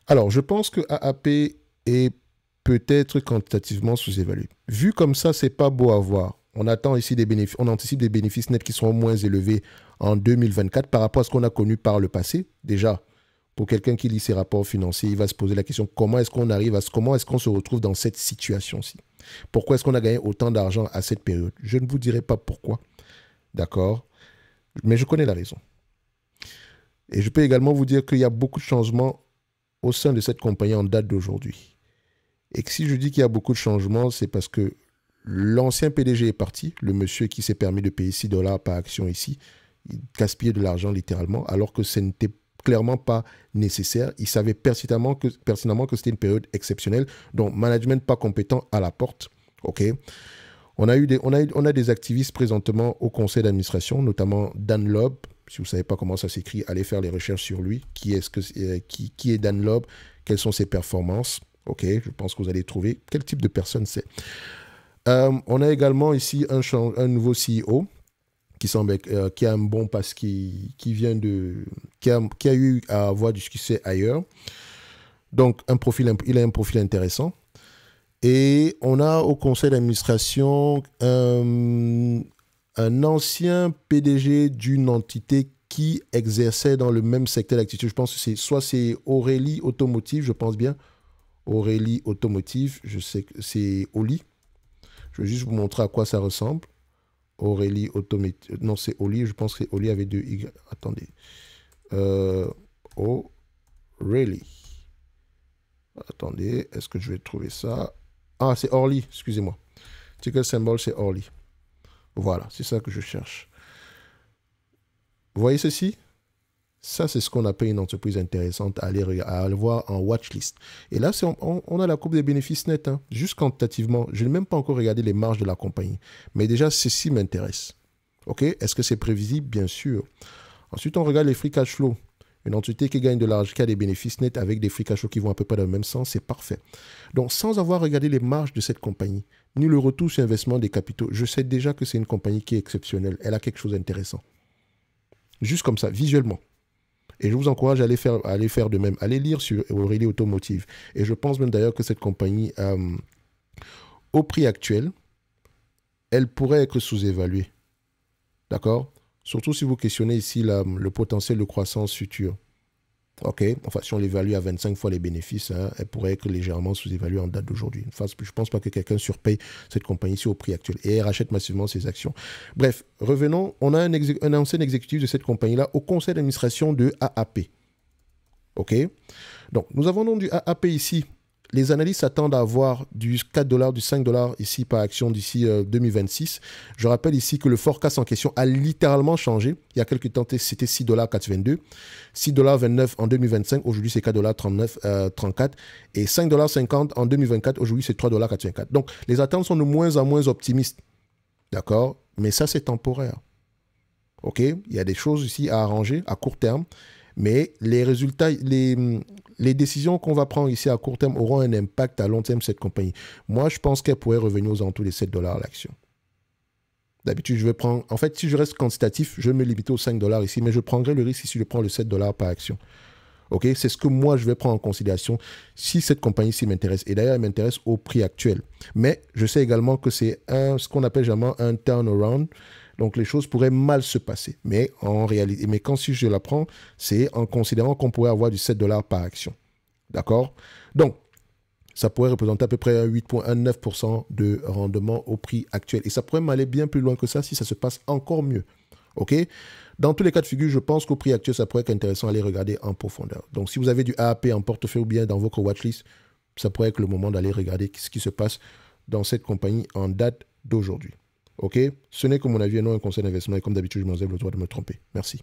Alors, je pense que AAP est peut-être quantitativement sous-évalué. Vu comme ça, c'est pas beau à voir. On attend ici des bénéfices, on anticipe des bénéfices nets qui seront moins élevés en 2024 par rapport à ce qu'on a connu par le passé. Déjà, pour quelqu'un qui lit ses rapports financiers, il va se poser la question comment est-ce qu'on arrive comment est-ce qu'on se retrouve dans cette situation-ci? Pourquoi est-ce qu'on a gagné autant d'argent à cette période? Je ne vous dirai pas pourquoi, d'accord? Mais je connais la raison. Et je peux également vous dire qu'il y a beaucoup de changements au sein de cette compagnie en date d'aujourd'hui. Et que si je dis qu'il y a beaucoup de changements, c'est parce que l'ancien PDG est parti, le monsieur qui s'est permis de payer 6 dollars par action ici, il gaspillait de l'argent littéralement, alors que ce n'était clairement pas nécessaire. Il savait pertinemment que c'était une période exceptionnelle, donc management pas compétent à la porte. Ok. On a des activistes présentement au conseil d'administration, notamment Dan Loeb. Si vous ne savez pas comment ça s'écrit, allez faire les recherches sur lui. Qui est Dan Loeb? Quelles sont ses performances? Ok, je pense que vous allez trouver quel type de personne c'est. On a également ici un nouveau CEO qui semble qui a un bon passe, qui a eu à avoir du succès ailleurs. Donc, il a un profil intéressant. Et on a au conseil d'administration un ancien PDG d'une entité qui exerçait dans le même secteur d'activité. Je pense que c'est Aurélie Automotive, je pense bien. Aurélie Automotive, je sais que c'est Oli. Je vais juste vous montrer à quoi ça ressemble. Aurélie Automotive. Non, c'est Oli, je pense que c'est Oli avec deux Y. Attendez. Aurélie. Attendez, est-ce que je vais trouver ça? Ah, c'est Orly, excusez-moi. Ticker symbol, c'est Orly. Voilà, c'est ça que je cherche. Vous voyez ceci? Ça, c'est ce qu'on appelle une entreprise intéressante à aller voir en watchlist. Et là, on a la courbe des bénéfices nets, hein, juste quantitativement. Je n'ai même pas encore regardé les marges de la compagnie. Mais déjà, ceci m'intéresse. OK? Est-ce que c'est prévisible? Bien sûr. Ensuite, on regarde les free cash flow. Une entité qui gagne de l'argent, qui a des bénéfices nets avec des free cash flow qui vont à peu près dans le même sens, c'est parfait. Donc, sans avoir regardé les marges de cette compagnie, ni le retour sur investissement des capitaux, je sais déjà que c'est une compagnie qui est exceptionnelle. Elle a quelque chose d'intéressant. Juste comme ça, visuellement. Et je vous encourage à aller faire de même. Allez lire sur Aurélie Automotive. Et je pense même d'ailleurs que cette compagnie, au prix actuel, elle pourrait être sous-évaluée. D'accord? Surtout si vous questionnez ici le potentiel de croissance future. OK? Enfin, si on l'évalue à 25 fois les bénéfices, hein, elle pourrait être légèrement sous-évaluée en date d'aujourd'hui. Enfin, je ne pense pas que quelqu'un surpaye cette compagnie ici au prix actuel. Et elle rachète massivement ses actions. Bref, revenons. On a un ancien exécutif de cette compagnie-là au conseil d'administration de AAP. OK? Donc, nous avons donc du AAP ici. Les analystes s'attendent à avoir du 4 dollars, du 5 dollars ici par action d'ici 2026. Je rappelle ici que le forecast en question a littéralement changé. Il y a quelques temps, c'était 6 dollars 4,22, 6 dollars 29 en 2025. Aujourd'hui, c'est 4 dollars 34 et 5 dollars 50 en 2024. Aujourd'hui, c'est 3 dollars 84. Donc, les attentes sont de moins en moins optimistes. D'accord? Mais ça, c'est temporaire. OK? Il y a des choses ici à arranger à court terme. Mais les résultats, les décisions qu'on va prendre ici à court terme auront un impact à long terme sur cette compagnie. Moi, je pense qu'elle pourrait revenir aux alentours des 7 dollars l'action. D'habitude, je vais prendre... En fait, si je reste quantitatif, je vais me limiter aux 5 dollars ici, mais je prendrai le risque si je prends le 7 dollars par action. OK? C'est ce que moi, je vais prendre en considération si cette compagnie-ci m'intéresse. Et d'ailleurs, elle m'intéresse au prix actuel. Mais je sais également que c'est ce qu'on appelle généralement un turnaround. Donc, les choses pourraient mal se passer. Mais en réalité, si je la prends, c'est en considérant qu'on pourrait avoir du 7 dollars par action. D'accord? Donc, ça pourrait représenter à peu près un 8,9% de rendement au prix actuel. Et ça pourrait m'aller bien plus loin que ça si ça se passe encore mieux. OK? Dans tous les cas de figure, je pense qu'au prix actuel, ça pourrait être intéressant d'aller regarder en profondeur. Donc, si vous avez du AAP en portefeuille ou bien dans votre watchlist, ça pourrait être le moment d'aller regarder ce qui se passe dans cette compagnie en date d'aujourd'hui. OK? Ce n'est que mon avis et non un conseil d'investissement. Et comme d'habitude, je m'en ai le droit de me tromper. Merci.